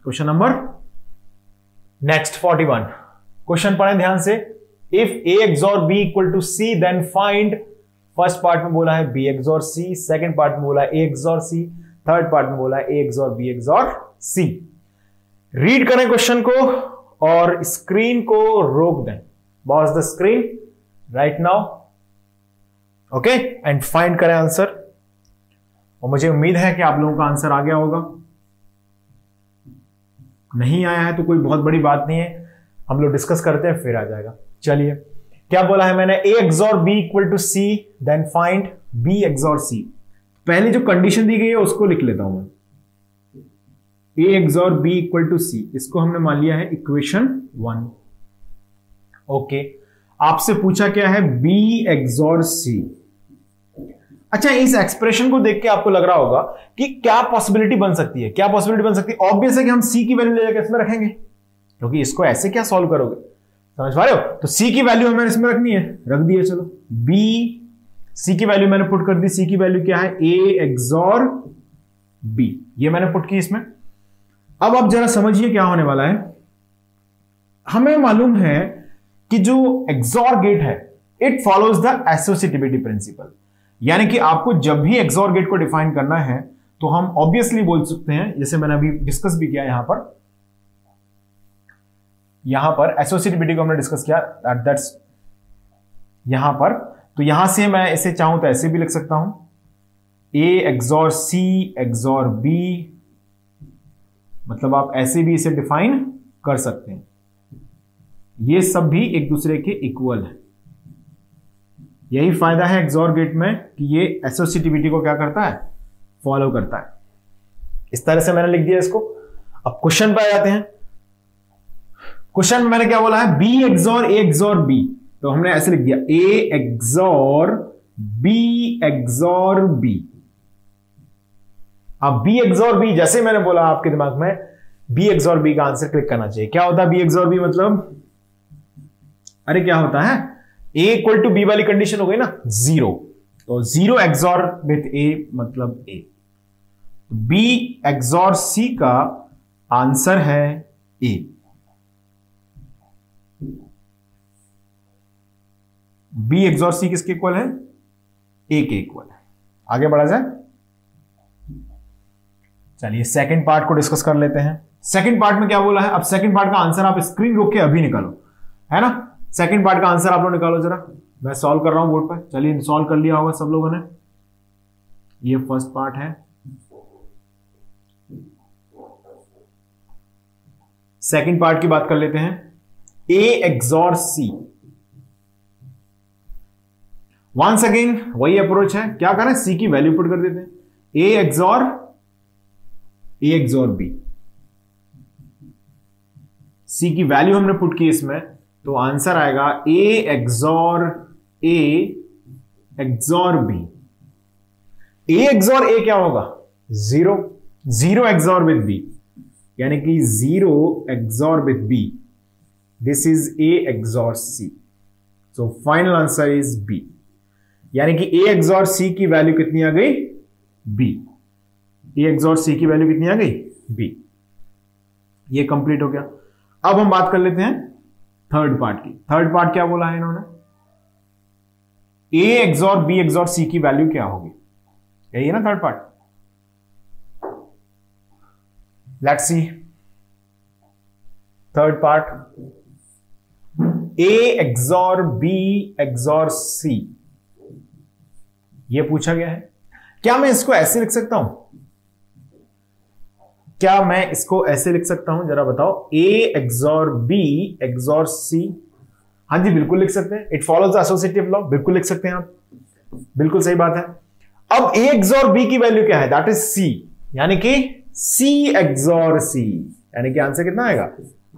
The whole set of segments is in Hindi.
क्वेश्चन नंबर नेक्स्ट 41 क्वेश्चन पढ़ें ध्यान से। If A XOR B equal to C then find, first part में बोला है B XOR C, second part में बोला है A XOR C, third part में बोला है A XOR B XOR C. Read करें क्वेश्चन को और स्क्रीन को रोक दें। Pause the screen right now, okay, and find करें आंसर। और मुझे उम्मीद है कि आप लोगों का आंसर आ गया होगा। नहीं आया है तो कोई बहुत बड़ी बात नहीं है, हम लोग डिस्कस करते हैं फिर आ जाएगा। चलिए, क्या बोला है मैंने, A XOR B equal to C then find B XOR C. पहले जो कंडीशन दी गई है उसको लिख लेता हूं मैं। A XOR B equal to C, इसको हमने मान लिया है इक्वेशन 1। ओके, आपसे पूछा क्या है, बी एक्सॉर सी। अच्छा, इस एक्सप्रेशन को देख के आपको लग रहा होगा कि क्या पॉसिबिलिटी बन सकती है, क्या पॉसिबिलिटी बन सकती है। ऑब्वियस है कि हम सी की वैल्यू ले जाकर इसमें रखेंगे, क्योंकि इसको ऐसे क्या सॉल्व करोगे, समझ पा रहे हो। तो सी की वैल्यू हमें इसमें रखनी है, रख दिए। चलो, बी, सी की वैल्यू मैंने पुट कर दी। सी की वैल्यू क्या है, ए एक्सॉर बी, ये मैंने पुट की इसमें। अब आप जरा समझिए क्या होने वाला है। हमें मालूम है कि जो एक्सॉर गेट है it follows the associativity principle, यानी कि आपको जब भी एक्सॉर गेट को डिफाइन करना है तो हम ऑब्वियसली बोल सकते हैं, जैसे मैंने अभी डिस्कस भी किया यहां पर एसोसिएटिविटी को हमने डिस्कस किया, दैट्स यहां पर। तो यहां से मैं इसे चाहूं तो ऐसे भी लिख सकता हूं, A XOR C XOR B, मतलब आप ऐसे भी इसे डिफाइन कर सकते हैं। ये सब भी एक दूसरे के इक्वल है। यही फायदा है एक्सॉर गेट में कि ये एसोसिएटिविटी को क्या करता है, फॉलो करता है। इस तरह से मैंने लिख दिया इसको। अब क्वेश्चन पे आ जाते हैं। क्वेश्चन में मैंने क्या बोला है, B XOR A XOR B, तो हमने ऐसे लिख दिया A XOR B XOR B. अब बी एक्सॉर बी, जैसे मैंने बोला आपके दिमाग में बी एक्सॉर बी का आंसर क्लिक करना चाहिए। क्या होता है बी एक्सॉर बी मतलब, अरे क्या होता है, ए इक्वल टू बी वाली कंडीशन हो गई ना, 0, तो 0 एक्सॉर विथ ए मतलब ए। बी एक्सॉर सी का आंसर है ए। बी एक्सॉर सी किसके इक्वल है, ए के इक्वल है। आगे बढ़ा जाए, चलिए सेकंड पार्ट को डिस्कस कर लेते हैं। सेकंड पार्ट में क्या बोला है, अब सेकंड पार्ट का आंसर आप स्क्रीन रोक के अभी निकालो, है ना। सेकंड पार्ट का आंसर आप लोग निकालो जरा, मैं सॉल्व कर रहा हूं बोर्ड पर। चलिए, सॉल्व कर लिया होगा सब लोगों ने। ये फर्स्ट पार्ट है, सेकंड पार्ट की बात कर लेते हैं। A XOR C, once again वही अप्रोच है, क्या करें, सी की वैल्यू पुट कर देते हैं, ए एक्सॉर बी। सी की वैल्यू हमने पुट की इसमें, तो आंसर आएगा A XOR B. A XOR A क्या होगा, 0, 0 एक्सॉर विद बी, यानी कि 0 XOR with B, this is A XOR C. So final answer is B, यानी कि ए एक्सॉर सी की वैल्यू कितनी आ गई, बी। ए एक्सॉर सी की वैल्यू कितनी आ गई, बी। ये कंप्लीट हो गया। अब हम बात कर लेते हैं थर्ड पार्ट की। थर्ड पार्ट क्या बोला है इन्होंने, A XOR B XOR C की वैल्यू क्या होगी, यही है ना third part. Let's see third part, A XOR B XOR C, ये पूछा गया है। क्या मैं इसको ऐसे लिख सकता हूं, क्या मैं इसको ऐसे लिख सकता हूं, जरा बताओ, ए एक्सॉर बी एक्सॉर सी। हाँ जी, बिल्कुल लिख सकते हैं, it follows the associative law, बिल्कुल लिख सकते हैं आप, बिल्कुल सही बात है। अब ए एक्सॉर बी की वैल्यू क्या है, दैट इज सी, यानी कि सी एक्सॉर सी, यानी कि आंसर कितना आएगा,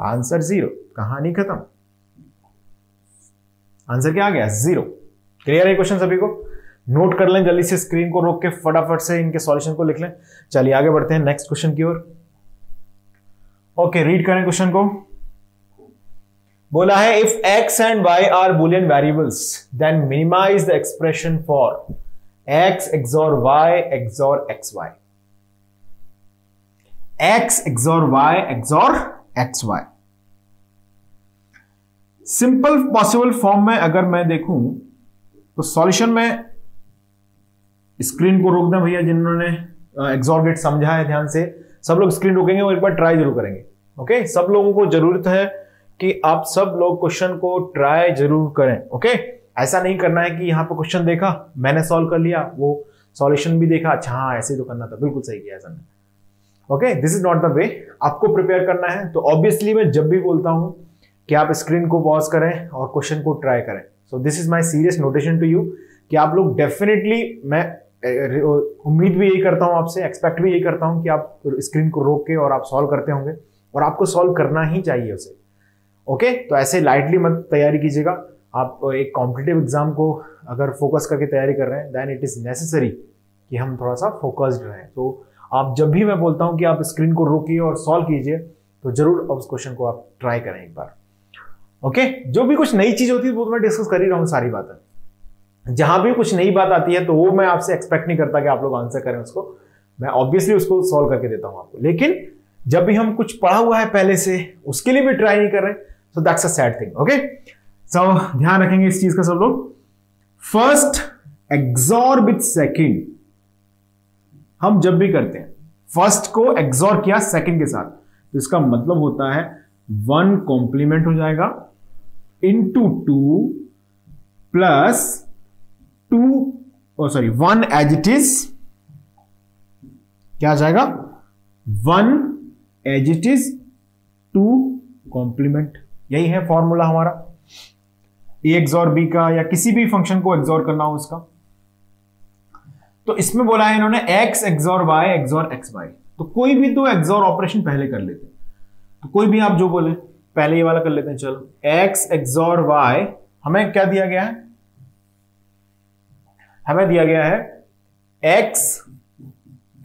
आंसर 0। कहानी खत्म, आंसर क्या आ गया, 0। क्लियर है क्वेश्चन सभी को, नोट कर लें जल्दी से, स्क्रीन को रोक के फटाफट से इनके सॉल्यूशन को लिख लें। चलिए आगे बढ़ते हैं नेक्स्ट क्वेश्चन की ओर। ओके, रीड करें क्वेश्चन को। बोला है if x and y are Boolean variables then minimise the expression for x XOR y XOR xy। x XOR y XOR xy। Simple possible form में अगर मैं देखूं तो सॉल्यूशन में स्क्रीन को रोक दें भैया, जिन्होंने XOR गेट समझा है ध्यान से, सब लोग स्क्रीन रोकेंगे और एक बार ट्राई जरूर करेंगे। ओके, सब लोगों को जरूरत है कि आप सब लोग क्वेश्चन को ट्राई जरूर करें। ओके, ऐसा नहीं करना है कि यहां पर क्वेश्चन देखा मैंने सॉल्व कर लिया, वो सॉल्यूशन भी देखा, अच्छा हाँ ऐसे तो करना था, बिल्कुल सही किया ऐसा नहीं। Okay, this is not the way. आपको प्रिपेयर करना है तो ऑब्वियसली मैं जब भी बोलता हूं कि आप स्क्रीन को पॉज करें और क्वेश्चन को ट्राई करें, so this is my serious notation to you कि आप लोग डेफिनेटली, मैं उम्मीद भी यही करता हूं आपसे, एक्सपेक्ट भी यही करता हूं कि आप स्क्रीन को रोक के और आप सॉल्व करते होंगे, और आपको सॉल्व करना ही चाहिए उसे। ओके, तो ऐसे लाइटली मत तैयारी कीजिएगा। आप एक कॉम्पिटिटिव एग्जाम को अगर फोकस करके तैयारी कर रहे हैं, देन इट इज नेसेसरी कि हम थोड़ा सा फोकस्ड रहें। तो आप जब भी मैं बोलता हूं कि आप स्क्रीन को रोकिए और सॉल्व कीजिए, तो जरूर उस क्वेश्चन को आप ट्राई करें एक बार। ओके, जो भी कुछ नई चीज होती है वो तो मैं डिस्कस कर ही रहा हूं सारी बातें। जहां भी कुछ नई बात आती है तो वो मैं आपसे एक्सपेक्ट नहीं करता कि आप लोग आंसर करें उसको, मैं ऑब्वियसली उसको सॉल्व करके देता हूं आपको। लेकिन जब भी हम कुछ पढ़ा हुआ है पहले से, उसके लिए भी ट्राई नहीं कर रहे, so that's a sad thing. Okay, so ध्यान रखेंगे इस चीज का सब लोग। फर्स्ट XOR विथ सेकंड, हम जब भी करते हैं फर्स्ट को XOR किया सेकंड के साथ, तो इसका मतलब होता है 1 कॉम्प्लीमेंट हो जाएगा into 2 plus 1 as it is, क्या आ जाएगा 1 एज इट इज 2 कॉम्प्लीमेंट। यही है फॉर्मूला हमारा A XOR B का, या किसी भी फंक्शन को XOR करना हो उसका। तो इसमें बोला है इन्होंने x XOR y XOR xy, तो कोई भी तो XOR ऑपरेशन पहले कर लेते हैं, तो कोई भी आप जो बोले पहले ये वाला कर लेते हैं। चलो x XOR y, हमें क्या दिया गया है, हमें दिया गया है x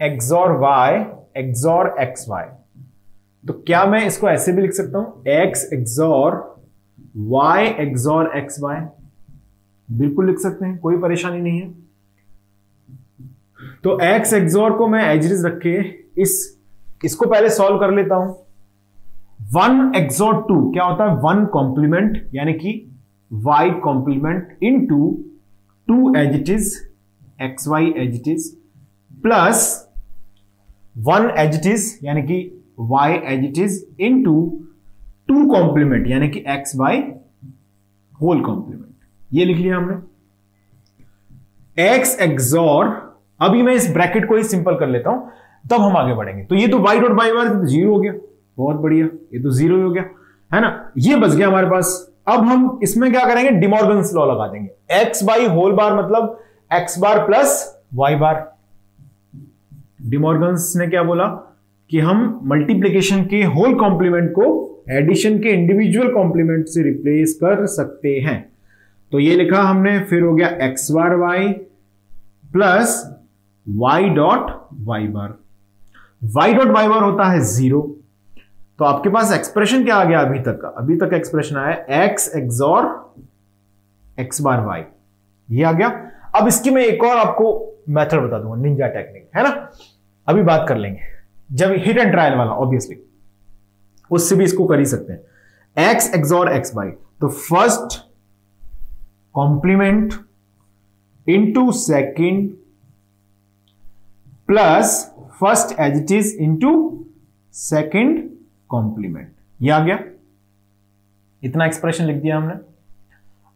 XOR y XOR xy। तो क्या मैं इसको ऐसे भी लिख सकता हूं x XOR y XOR xy, बिल्कुल लिख सकते हैं, कोई परेशानी नहीं है। तो x XOR को मैं एज इट इज रख के इसको पहले सॉल्व कर लेता हूं। 1 XOR 2 क्या होता है 1 कॉम्प्लीमेंट, यानी कि y complement into 2 as it is xy as it is plus 1 as it is यानी कि y as it is into 2 complement यानी कि xy होल कॉम्प्लीमेंट। ये लिख लिया हमने। x XOR, अभी मैं इस ब्रैकेट को ही सिंपल कर लेता हूं, तब हम आगे बढ़ेंगे। तो ये तो y डॉट y बार 0 हो गया, बहुत बढ़िया, ये तो 0 हो गया है ना, ये बच गया हमारे पास। अब हम इसमें क्या करेंगे, डिमॉर्गन्स लॉ लगा देंगे। x बाई होल बार मतलब x बार प्लस y बार। डिमॉर्गन्स ने क्या बोला कि हम मल्टीप्लिकेशन के होल कॉम्प्लीमेंट को एडिशन के इंडिविजुअल कॉम्प्लीमेंट से रिप्लेस कर सकते हैं। तो ये लिखा हमने, फिर हो गया x बार y plus y dot y बार। y डॉट y बार होता है 0। तो आपके पास एक्सप्रेशन क्या आ गया अभी तक का, अभी तक एक्सप्रेशन आया x XOR x बार y, ये आ गया। अब इसकी मैं एक और आपको मेथड बता दूंगा, निंजा टेक्निक है ना, अभी बात कर लेंगे जब हिट एंड ट्रायल वाला, ऑब्वियसली उससे भी इसको कर ही सकते हैं। x XOR xy, तो first complement into second plus first as it is into second complement, ये आ गया। इतना एक्सप्रेशन लिख दिया हमने।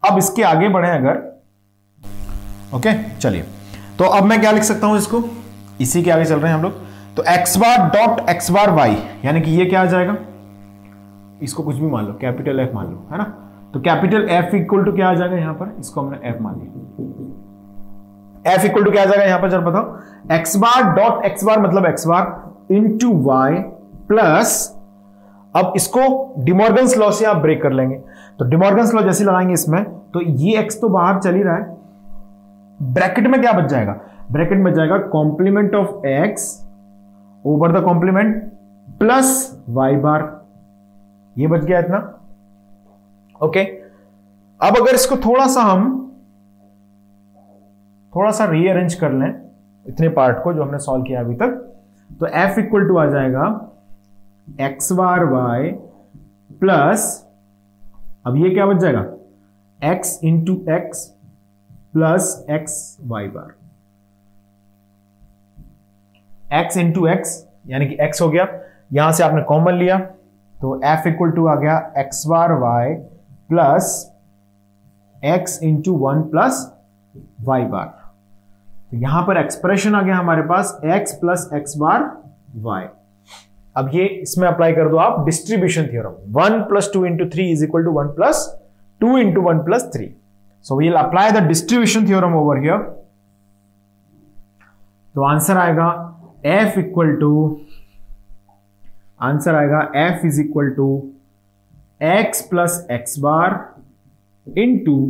अब इसके आगे बढ़े अगर, ओके चलिए, तो अब मैं क्या लिख सकता हूं इसको, इसी के आगे चल रहे हैं हम लोग। तो x बार डॉट x बार y, यानी कि ये क्या आ जाएगा, इसको कुछ भी मान लो, कैपिटल F मान लो, है ना। तो कैपिटल F इक्वल टू क्या आ जाएगा यहां पर, इसको हमने F मान लिया। F इक्वल टू क्या आ जाएगा यहां पर, जरा बताओ, x बार डॉट x बार मतलब x bar into y plus, अब इसको डिमॉर्गन्स लॉ से आप ब्रेक कर लेंगे। तो डिमॉर्गन्स लॉ जैसे लगाएंगे इसमें, तो ये x तो बाहर चल ही रहा है, ब्रैकेट में क्या बच जाएगा, ब्रैकेट में जाएगा complement of x over the complement plus y bar, ये बच गया इतना। ओके, अब अगर इसको थोड़ा सा रीअरेंज कर लें इतने पार्ट को जो हमने सॉल्व किया अभी तक, तो f इक्वल टू आ जाएगा एक्स बार वाई प्लस, अब ये क्या बच जाएगा, X into X plus X Y bar, X into X यानी कि एक्स हो गया, यहां से आपने कॉमन लिया तो एफ इक्वल टू आ गया एक्स बार Y plus X into one plus Y bar. तो यहां पर एक्सप्रेशन आ गया हमारे पास एक्स प्लस एक्स बार वाई। अब ये इसमें अप्लाई कर दो आप distribution theorem, 1 plus 2 into 3 is equal to 1 plus 2 into 1 plus 3। So we'll apply the distribution theorem over here. तो आंसर आएगा एफ इक्वल टू, आंसर आएगा F is equal to X plus x bar into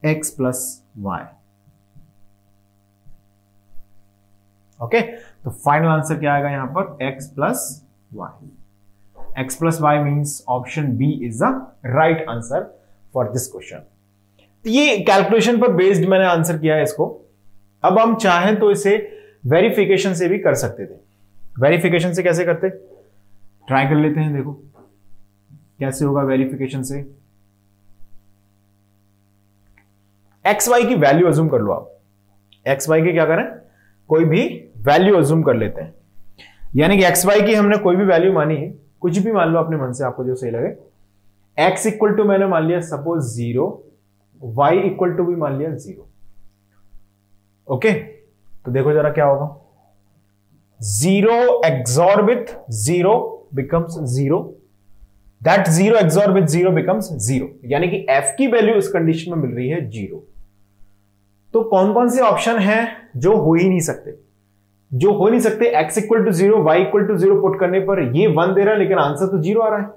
X plus Y. Okay, तो फाइनल आंसर क्या आएगा यहां पर, x plus Y. X plus Y means option B is the right answer for this question. तो ये कैलकुलेशन पर बेस्ड मैंने आंसर किया है इसको। अब हम चाहें तो इसे वेरिफिकेशन से भी कर सकते थे। वेरिफिकेशन से कैसे करते, ट्राई कर लेते हैं, देखो कैसे होगा वेरिफिकेशन से। एक्स वाई की वैल्यू अज्यूम कर लो आप, एक्स वाई की क्या करें, कोई भी वैल्यू अज्यूम कर लेते हैं, यानी कि एक्स वाई की हमने कोई भी वैल्यू मानी है, कुछ भी मान लो अपने मन से, आपको जो सही लगे। एक्स इक्वल टू मैंने मान लिया सपोज 0, वाई इक्वल टू भी मान लिया 0। ओके, तो देखो जरा क्या होगा, 0 XOR with 0 becomes 0, that 0 XOR with 0 becomes 0, यानी कि f की वैल्यू इस कंडीशन में मिल रही है 0। तो कौन कौन से ऑप्शन हैं जो हो ही नहीं सकते, जो हो नहीं सकते, x equal to 0, y equal to 0 put करने पर ये 1 दे रहा है लेकिन आंसर तो 0 आ रहा है।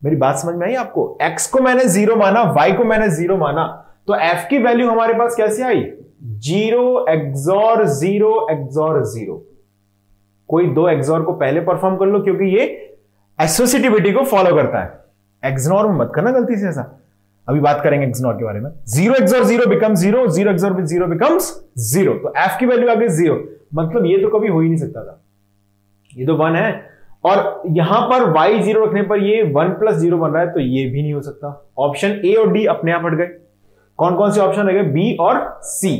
मेरी बात समझ में आई आपको, x को मैंने 0 माना, y को मैंने 0 माना, तो f की वैल्यू हमारे पास कैसे आई, 0 XOR 0 XOR 0। कोई दो XOR को पहले परफॉर्म कर लो क्योंकि ये एसोसिएटिविटी को फॉलो करता है। XNOR में मत करना गलती से ऐसा, अभी बात करेंगे XNOR के बारे में। 0 XOR 0 becomes 0, 0 XOR with 0 becomes 0, तो f की वैल्यू आ गई 0, मतलब ये तो कभी हो ही नहीं सकता था, ये तो 1 है, और यहां पर y 0 रखने पर ये 1 प्लस 0 बन रहा है, तो ये भी नहीं हो सकता। ऑप्शन ए और डी अपने आप हट गए। कौन कौन से ऑप्शन रह गए, बी और सी।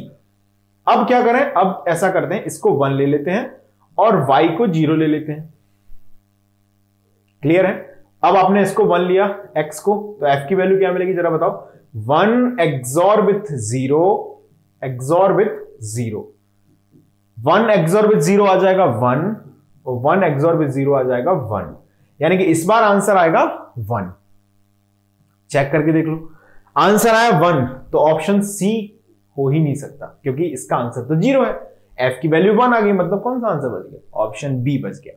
अब क्या करें, अब ऐसा करते हैं, इसको 1 ले लेते हैं और y को 0 ले लेते हैं। क्लियर है, अब आपने इसको 1 लिया x को, तो f की वैल्यू क्या मिलेगी जरा बताओ, 1 XOR with 0 XOR with 0, 1 XOR with 0 आ जाएगा 1 और 1 XOR with 0 आ जाएगा 1, यानी कि इस बार आंसर आएगा 1। चेक करके देख लो, आंसर आया 1, तो ऑप्शन सी हो ही नहीं सकता क्योंकि इसका आंसर तो 0 है, f की वैल्यू 1 आ गई, मतलब कौन सा आंसर बच गया, ऑप्शन बी बच गया।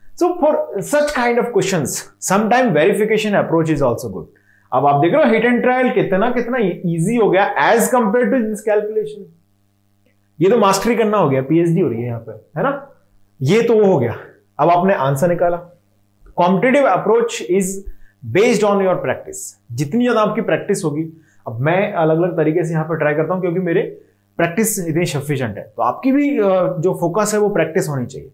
So for such kind of questions, sometime verification approach is also good. अब आप देख रहे हो हिट एंड ट्रायल कितना कितना इजी हो गया as compare to this calculation. ये तो मास्टरी करना हो गया, पीएचडी हो रही है यहाँ पे, है ना, ये तो वो हो गया। अब आपने आंसर निकाला। Competitive approach is based on your practice. जितनी ज्यादा आपकी प्रैक्टिस होगी, अब मैं अलग अलग तरीके से यहाँ पर ट्राई करता हूँ क्योंकि मेरे प्रैक्टिस इतनी सफिशिएंट है, तो आपकी भी जो फोकस है वो प्रैक्टिस होनी चाहिए।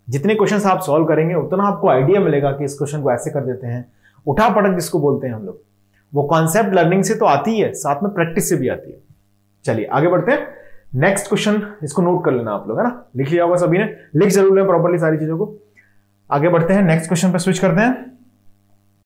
जितने क्वेश्चंस आप सॉल्व करेंगे उतना आपको आइडिया मिलेगा कि इस क्वेश्चन को ऐसे कर देते हैं, उठा पटक जिसको बोलते हैं हम लोग, वो कॉन्सेप्ट लर्निंग से तो आती है, साथ में प्रैक्टिस से भी आती है। चलिए आगे बढ़ते हैं, नेक्स्ट क्वेश्चन, इसको नोट कर लेना आप लोग, है ना, लिख लिया होगा सभी ने, लिख जरूर लें प्रॉपर्ली सारी चीजों को। आगे बढ़ते हैं, नेक्स्ट क्वेश्चन पे स्विच करते हैं।